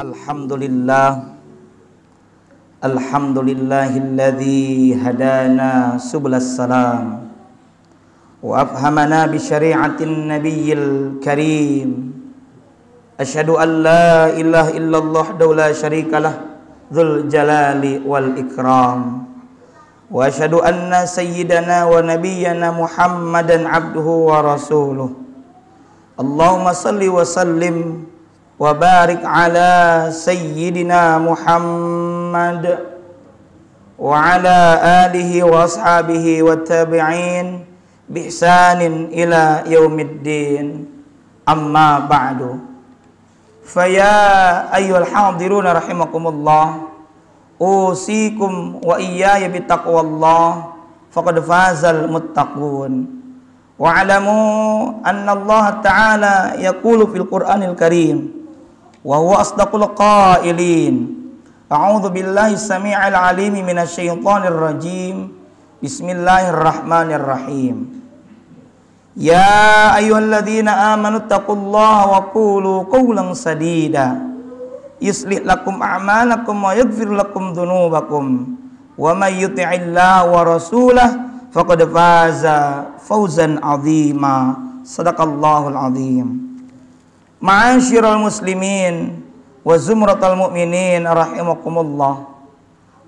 Alhamdulillah, alhamdulillahilladzi hadana subulas salam wa afhamana bi syari'atin nabiyyil karim. Asyhadu an la ilaha illallah wahdahu la syarikalah dzul jalali wal ikram. Wa asyhadu anna sayyidana wa nabiyyana Muhammadan abduhu wa rasuluh. Allahumma salli wa sallim wa barik ala sayyidina Muhammad wa ala alihi wa ashabihi wa tabi'in bi ihsanin ila yaumiddin. Amma ba'du. Faya ayyuhal hadiruna rahimakumullah, usikum wa iyaya bittaqwallah faqad fazal muttaqun. Wa'alamu anna Allah ta'ala yaqulu fil Qur'anil Karim wa huwa asdaqul qailin. A'udzu billahi samii'il 'aliim minasy syaithanir rajim. Bismillahirrahmanirrahim. Ya ayyuhalladzina amanu taqullaha wa qulu qawlan sadida yuslih lakum a'malakum wa yaghfir lakum dzunubakum wa may yuti'illaha wa rasulahu faqad faza fawzan 'azima. Shadaqallahul 'azim. Ma'asyiral muslimin wa zumratal mu'minin rahimakumullah.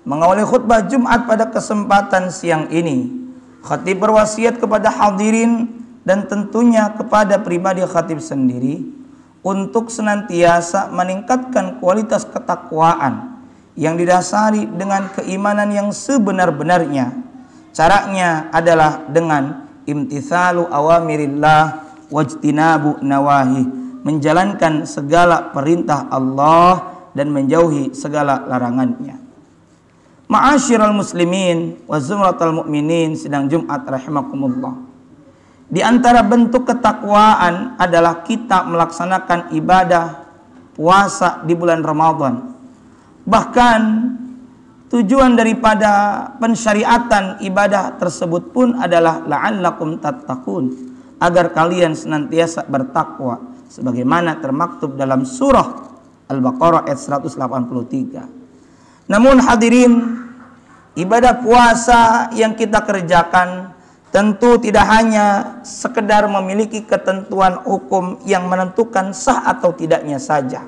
Mengawali khutbah Jumat pada kesempatan siang ini, khatib berwasiat kepada hadirin dan tentunya kepada pribadi khatib sendiri untuk senantiasa meningkatkan kualitas ketakwaan yang didasari dengan keimanan yang sebenar-benarnya. Caranya adalah dengan imtithalu awamirillah wajtinabu nawahi, menjalankan segala perintah Allah dan menjauhi segala larangannya. Ma'asyiral muslimin wa zumratal mu'minin, sidang Jumat rahimakumullah. Di antara bentuk ketakwaan adalah kita melaksanakan ibadah puasa di bulan Ramadan. Bahkan tujuan daripada pensyariatan ibadah tersebut pun adalah la'allakum tattaqun, agar kalian senantiasa bertakwa, sebagaimana termaktub dalam surah Al-Baqarah ayat 183. Namun hadirin, ibadah puasa yang kita kerjakan tentu tidak hanya sekedar memiliki ketentuan hukum yang menentukan sah atau tidaknya saja,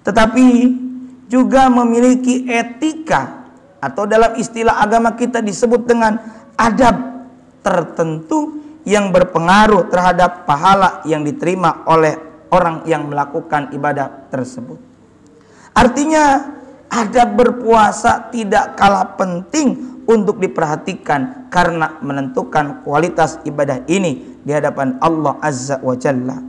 tetapi juga memiliki etika atau dalam istilah agama kita disebut dengan adab tertentu yang berpengaruh terhadap pahala yang diterima oleh orang yang melakukan ibadah tersebut. Artinya adab berpuasa tidak kalah penting untuk diperhatikan karena menentukan kualitas ibadah ini di hadapan Allah Azza wa Jalla.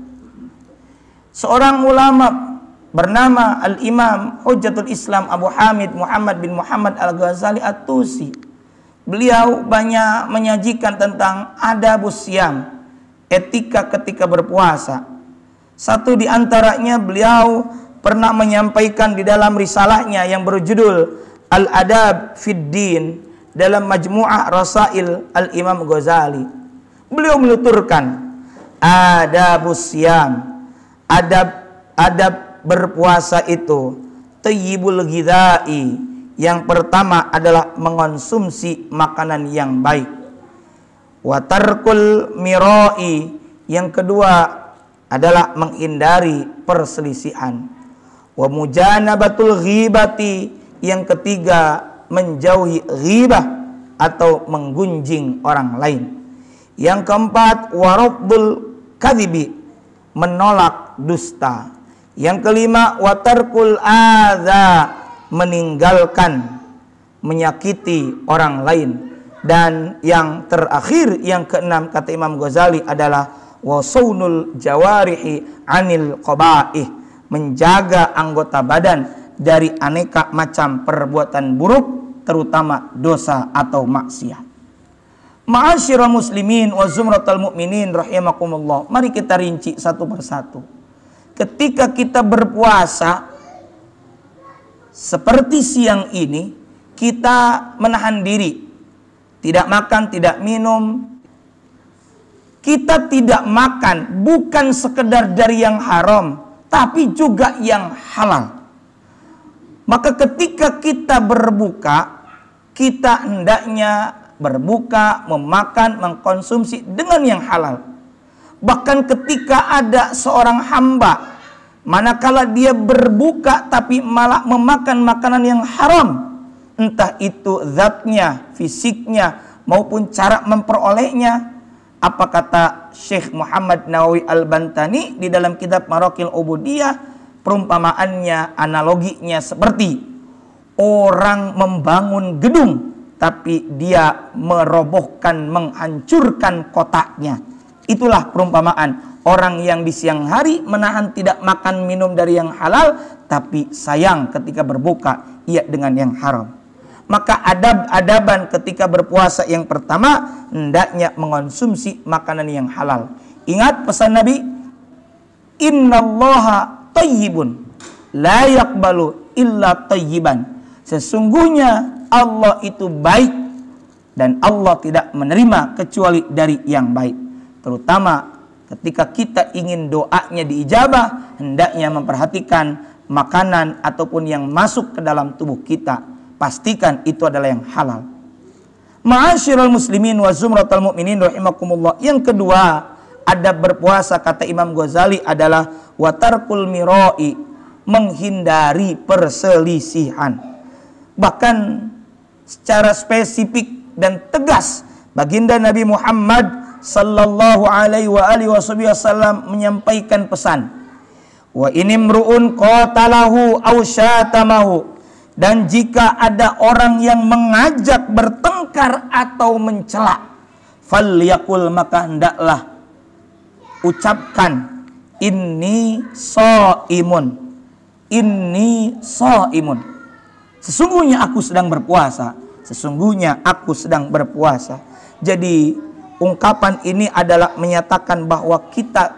Seorang ulama bernama Al-Imam Hujjatul Islam Abu Hamid Muhammad bin Muhammad Al-Ghazali At-Tusi, beliau banyak menyajikan tentang adabus syam, etika ketika berpuasa. Satu di antaranya beliau pernah menyampaikan di dalam risalahnya yang berjudul Al-Adab Fid Din dalam Majmu'ah Rasail Al-Imam Ghazali. Beliau menuturkan adabus syam, adab berpuasa itu thayyibul ghidai. Yang pertama adalah mengonsumsi makanan yang baik. Wa tarkul mirai, yang kedua adalah menghindari perselisihan. Wa mujanabatul ghibati, yang ketiga menjauhi ghibah atau menggunjing orang lain. Yang keempat warabdul kadhibi, menolak dusta. Yang kelima watarkul adza, meninggalkan menyakiti orang lain. Dan yang terakhir, yang keenam, kata Imam Ghazali adalah wasaunul jawarihi anil qabaih, menjaga anggota badan dari aneka macam perbuatan buruk, terutama dosa atau maksiat. Ma'asyiral muslimin wa zumratal mu'minin rahimakumullah. Mari kita rinci satu persatu. Ketika kita berpuasa seperti siang ini, kita menahan diri, tidak makan, tidak minum. Kita tidak makan bukan sekedar dari yang haram, tapi juga yang halal. Maka ketika kita berbuka, kita hendaknya berbuka, memakan, mengkonsumsi dengan yang halal. Bahkan ketika ada seorang hamba, manakala dia berbuka tapi malah memakan makanan yang haram, entah itu zatnya, fisiknya, maupun cara memperolehnya, apa kata Syekh Muhammad Nawawi Al-Bantani di dalam kitab Maraqil Ubudiyah, perumpamaannya, analoginya seperti orang membangun gedung tapi dia merobohkan, menghancurkan kotaknya. Itulah perumpamaan orang yang di siang hari menahan tidak makan minum dari yang halal, tapi sayang ketika berbuka ia dengan yang haram. Maka adab-adaban ketika berpuasa yang pertama, hendaknya mengonsumsi makanan yang halal. Ingat pesan Nabi, innallaha thayyibun la yaqbalu illa thayyiban. Sesungguhnya Allah itu baik dan Allah tidak menerima kecuali dari yang baik. Terutama ketika kita ingin doanya diijabah, hendaknya memperhatikan makanan ataupun yang masuk ke dalam tubuh kita. Pastikan itu adalah yang halal. Ma'asyiral muslimin wa zumratal mu'minin rahimakumullah. Yang kedua, adab berpuasa kata Imam Ghazali adalah watarkul mirai, menghindari perselisihan. Bahkan secara spesifik dan tegas baginda Nabi Muhammad sallallahu alaihi wasallam menyampaikan pesan, wa inimru'un qatalahu aw syatamahu, dan jika ada orang yang mengajak bertengkar atau mencela, falyakul, maka hendaklah ucapkan inni shaimun, inni shaimun, sesungguhnya aku sedang berpuasa, sesungguhnya aku sedang berpuasa. Jadi ungkapan ini adalah menyatakan bahwa kita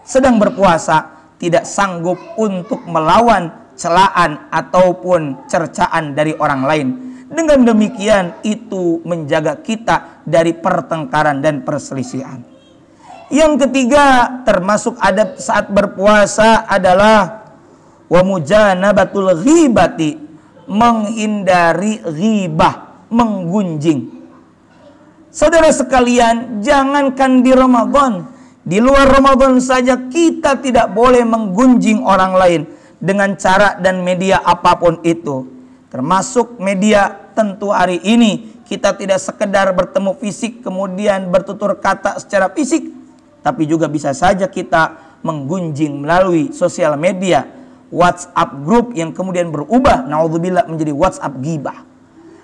sedang berpuasa, tidak sanggup untuk melawan celaan ataupun cercaan dari orang lain. Dengan demikian itu menjaga kita dari pertengkaran dan perselisihan. Yang ketiga termasuk adab saat berpuasa adalah wa mujanabatul ghibati, menghindari ghibah, menggunjing. Saudara sekalian, jangankan di Ramadan, di luar Ramadan saja kita tidak boleh menggunjing orang lain dengan cara dan media apapun itu. Termasuk media tentu hari ini kita tidak sekedar bertemu fisik kemudian bertutur kata secara fisik, tapi juga bisa saja kita menggunjing melalui sosial media, WhatsApp grup yang kemudian berubah naudzubillah menjadi WhatsApp ghibah.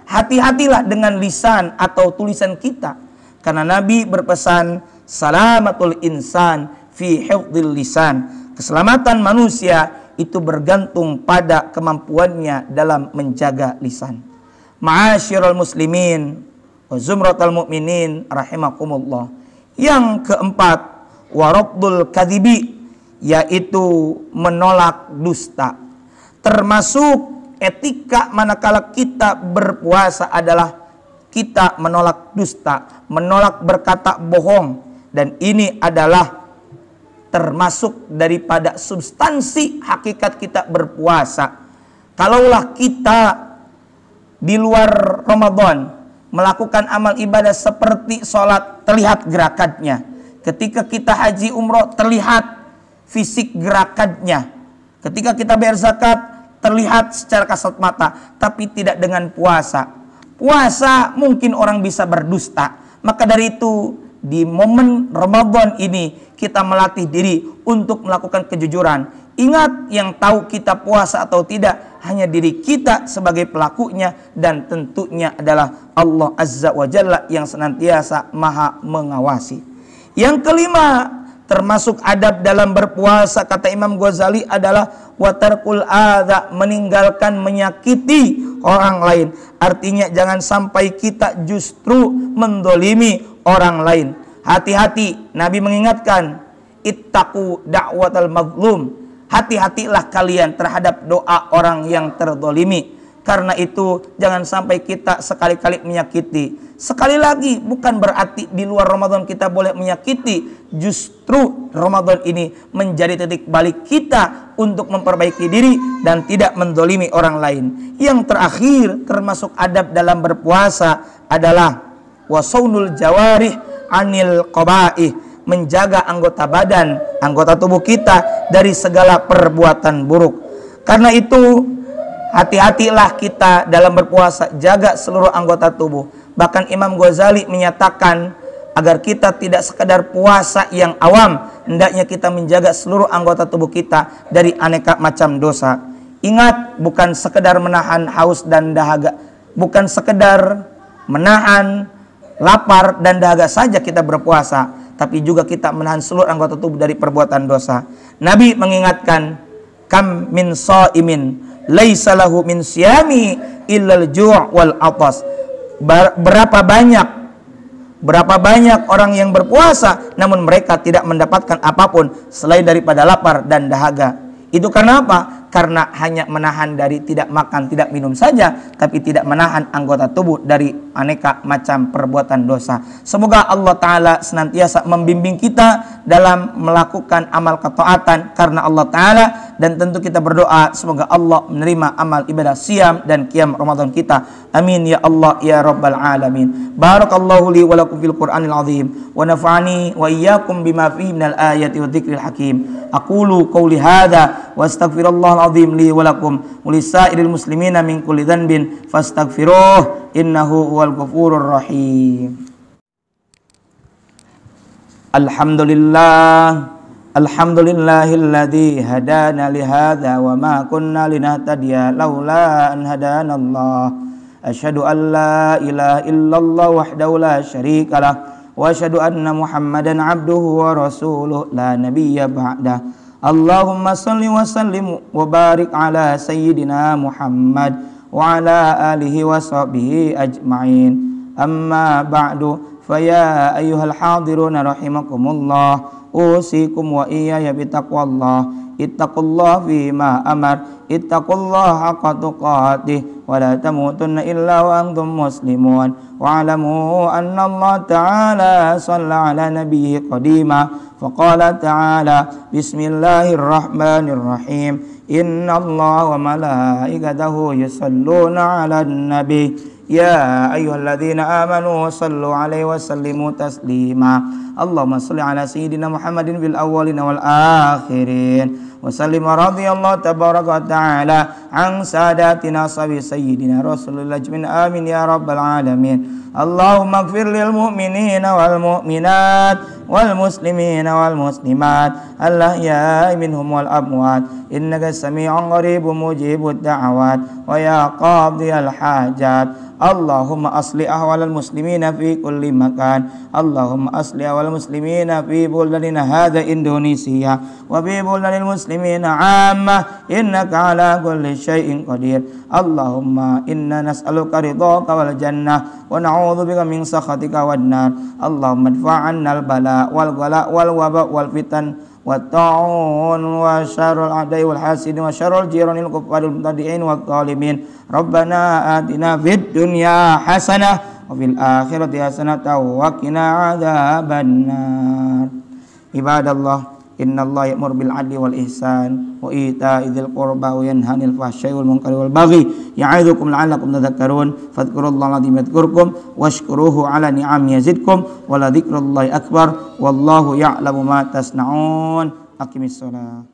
Hati-hatilah dengan lisan atau tulisan kita, karena Nabi berpesan salamatul insan fi hifdzil lisan, keselamatan manusia itu bergantung pada kemampuannya dalam menjaga lisan. Ma'asyiral muslimin wa zumratal mu'minin rahimakumullah. Yang keempat, waradul kadzibi, yaitu menolak dusta. Termasuk etika manakala kita berpuasa adalah kita menolak dusta, menolak berkata bohong, dan ini adalah termasuk daripada substansi hakikat kita berpuasa. Kalaulah kita di luar Ramadan melakukan amal ibadah seperti sholat, terlihat gerakannya. Ketika kita haji umroh, terlihat fisik gerakannya. Ketika kita bayar zakat, terlihat secara kasat mata, tapi tidak dengan puasa. Puasa mungkin orang bisa berdusta. Maka dari itu di momen Ramadan ini kita melatih diri untuk melakukan kejujuran. Ingat, yang tahu kita puasa atau tidak hanya diri kita sebagai pelakunya, dan tentunya adalah Allah Azza wa Jalla yang senantiasa maha mengawasi. Yang kelima termasuk adab dalam berpuasa kata Imam Ghazali adalah watarkul adza, meninggalkan menyakiti orang lain. Artinya jangan sampai kita justru mendolimi orang lain. Hati-hati, Nabi mengingatkan, ittaqu da'watal mazlum, hati-hatilah kalian terhadap doa orang yang terdolimi. Karena itu jangan sampai kita sekali-kali menyakiti. Sekali lagi, bukan berarti di luar Ramadan kita boleh menyakiti. Justru Ramadan ini menjadi titik balik kita untuk memperbaiki diri dan tidak mendolimi orang lain. Yang terakhir termasuk adab dalam berpuasa adalah wasaunul jawarih anil qabaih, menjaga anggota badan, anggota tubuh kita dari segala perbuatan buruk. Karena itu hati-hatilah kita dalam berpuasa, jaga seluruh anggota tubuh. Bahkan Imam Ghazali menyatakan agar kita tidak sekedar puasa yang awam, hendaknya kita menjaga seluruh anggota tubuh kita dari aneka macam dosa. Ingat, bukan sekedar menahan haus dan dahaga, bukan sekedar menahan lapar dan dahaga saja kita berpuasa, tapi juga kita menahan seluruh anggota tubuh dari perbuatan dosa. Nabi mengingatkan, kam min shaimin laisa lahu min siyami illal ju' wal atas. Berapa banyak orang yang berpuasa namun mereka tidak mendapatkan apapun selain daripada lapar dan dahaga. Itu karena apa? Karena hanya menahan dari tidak makan, tidak minum saja, tapi tidak menahan anggota tubuh dari aneka macam perbuatan dosa. Semoga Allah Ta'ala senantiasa membimbing kita dalam melakukan amal ketaatan karena Allah Ta'ala. Dan tentu kita berdoa semoga Allah menerima amal ibadah siam dan qiyam Ramadan kita. Amin ya Allah ya Rabbal Alamin. Barakallahu li wa lakum fil Qur'anil azim wa nafa'ani wa iyyakum bima fihi minal ayati wa dzikril hakim. Aqulu qawli hadza wa astaghfirullahal azim li wa lakum wa lisairil muslimina min kulli dhanbin fastaghfiruh innahu huwal ghafurur rahim. Alhamdulillah, alhamdulillahilladzi hadana li hadza wa ma kunna linahtadiya laula an hadanallah. Asyhadu an la ilaha illallah wahdahu la syarikalah wa asyhadu anna Muhammadan abduhu wa rasuluh la nabiyya ba'dah. Allahumma salli wa sallim wa barik ala sayyidina Muhammad wa ala alihi wa sahbihi ajma'in. Amma ba'du, faya ayyuhal hadiruna rahimakumullah, usikum wa iyaya bitaqwallah. Ittaqullah fima amar, ittaqullah haqqa tuqatih, wa la tamutunna illa wa antum muslimun. Wa alamu anna Allah ta'ala shalla ala nabiyhi qadima, faqala ta'ala bismillahirrahmanirrahim, inna Allah wa malaikatahu yusalluna ala nabi, ya ayyuhalladzina amanu sallu alaihi wa sallimu taslima. Allahumma salli ala sayyidina Muhammadin fil awwalin wal akhirin wa sallim radhiyallahu tabaraka wa ta'ala an sadatina sayyidina Rasulullah ajmin, amin ya rabbal alamin. Allahumma ighfir lil mu'minina wal mu'minat wal muslimina wal muslimat al-ahya'i minhum wal amwat innaka sami'un qaribun mujibud da'awat wa ya qadiyal hajat. Allahumma asli ahwalal muslimina fi kulli makan. Allahumma asli ahwalal muslimina fi buldadina hadha Indonesia wa fi buldadil muslimina amma innaka ala kulli syai'in qadir. Allahumma inna nas'aluka ridhaka wal jannah wa na'udzubika min sakhatika wan nar. Allahumma adfa'anna al bala wal ghala wal waba wal fitan wa ta'un wa syarrul a'da'i wal hasidin wa syarrul jiranil kufaril mubtadi'in wa dhalimin. Rabbana atina fid dunya hasanah wa fil akhirati hasanah wa qina adzabannar. Ibadallah, innallaha ya'muru bil 'adli wal ihsan wa ita'i dzil qurba wa yanha 'anil fahsya'i wal munkari wal baghi ya'idzukum la'allakum tadhakkarun. Fadhkurullaha al-'azim yadhkurkum washkuruhu 'ala ni'amihi yazidkum wa la dzikrullahi akbar wallahu ya'lamu ma tasna'un. Aqimis shalah.